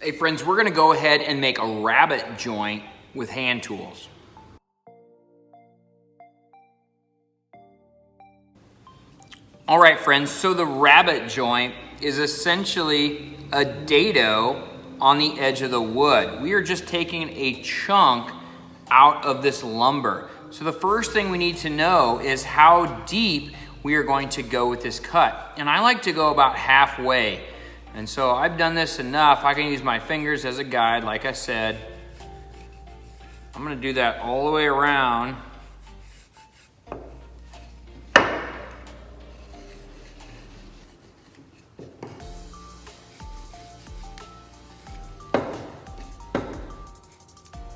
Hey friends, we're gonna go ahead and make a rabbet joint with hand tools. All right friends, so the rabbet joint is essentially a dado on the edge of the wood. We are just taking a chunk out of this lumber. So the first thing we need to know is how deep we are going to go with this cut. And I like to go about halfway. And so I've done this enough. I can use my fingers as a guide, like I said. I'm gonna do that all the way around.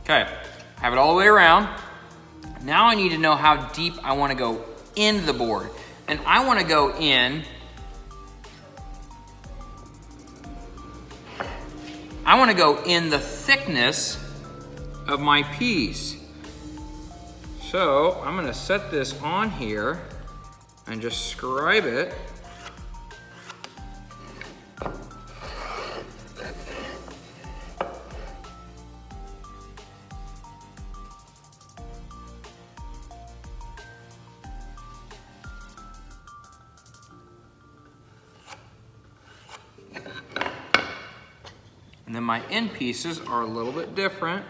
Okay, have it all the way around. Now I need to know how deep I wanna go into the board. And I wanna go in, the thickness of my piece. So I'm gonna set this on here and just scribe it. And then my end pieces are a little bit different.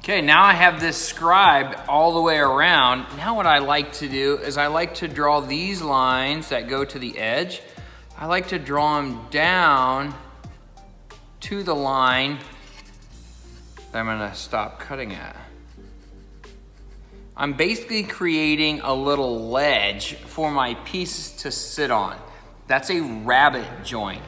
Okay, now I have this scribed all the way around. Now what I like to do is I like to draw these lines that go to the edge. I like to draw them down to the line that I'm gonna stop cutting at. I'm basically creating a little ledge for my pieces to sit on. That's a rabbet joint.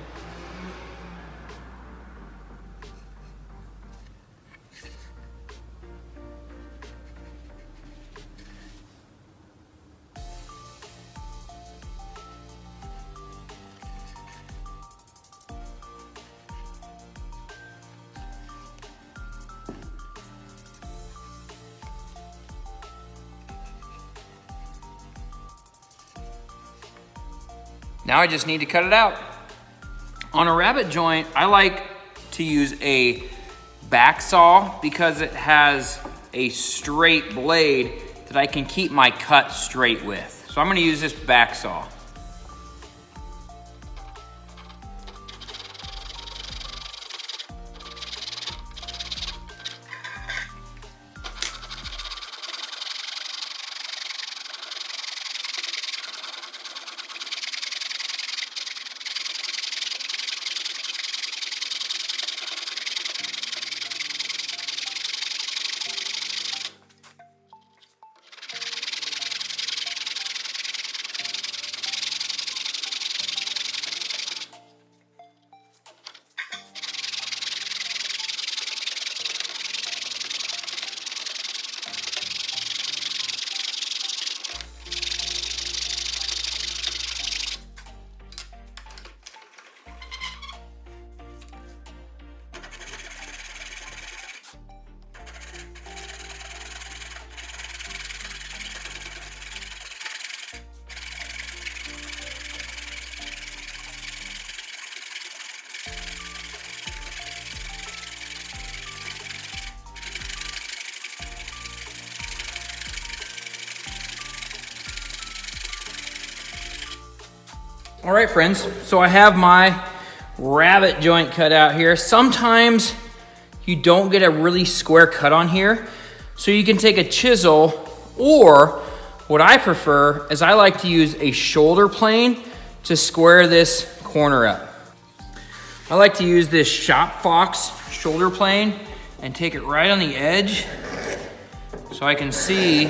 Now I just need to cut it out. On a rabbet joint, I like to use a back saw because it has a straight blade that I can keep my cut straight with. So I'm gonna use this back saw. All right, friends, so I have my rabbet joint cut out here. Sometimes you don't get a really square cut on here, so you can take a chisel, or what I prefer is I like to use a shoulder plane to square this corner up. I like to use this Shop Fox shoulder plane and take it right on the edge so I can see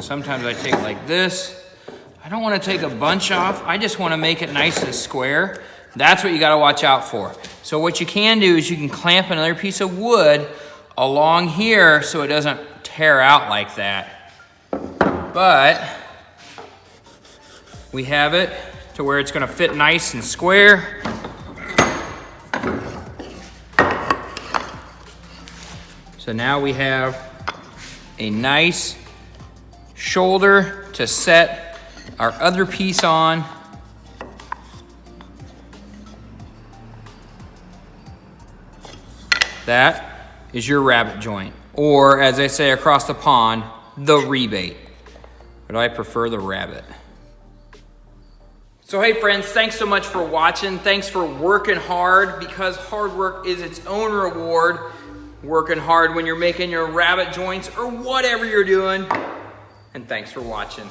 sometimes I take it like this. I don't want to take a bunch off. I just want to make it nice and square. That's what you got to watch out for. So what you can do is you can clamp another piece of wood along here so it doesn't tear out like that. But we have it to where it's gonna fit nice and square. So now we have a nice shoulder to set our other piece on. That is your rabbet joint, or as they say across the pond, the rebate. But I prefer the rabbet. So hey friends, thanks so much for watching. Thanks for working hard, because hard work is its own reward. Working hard when you're making your rabbet joints or whatever you're doing. And thanks for watching.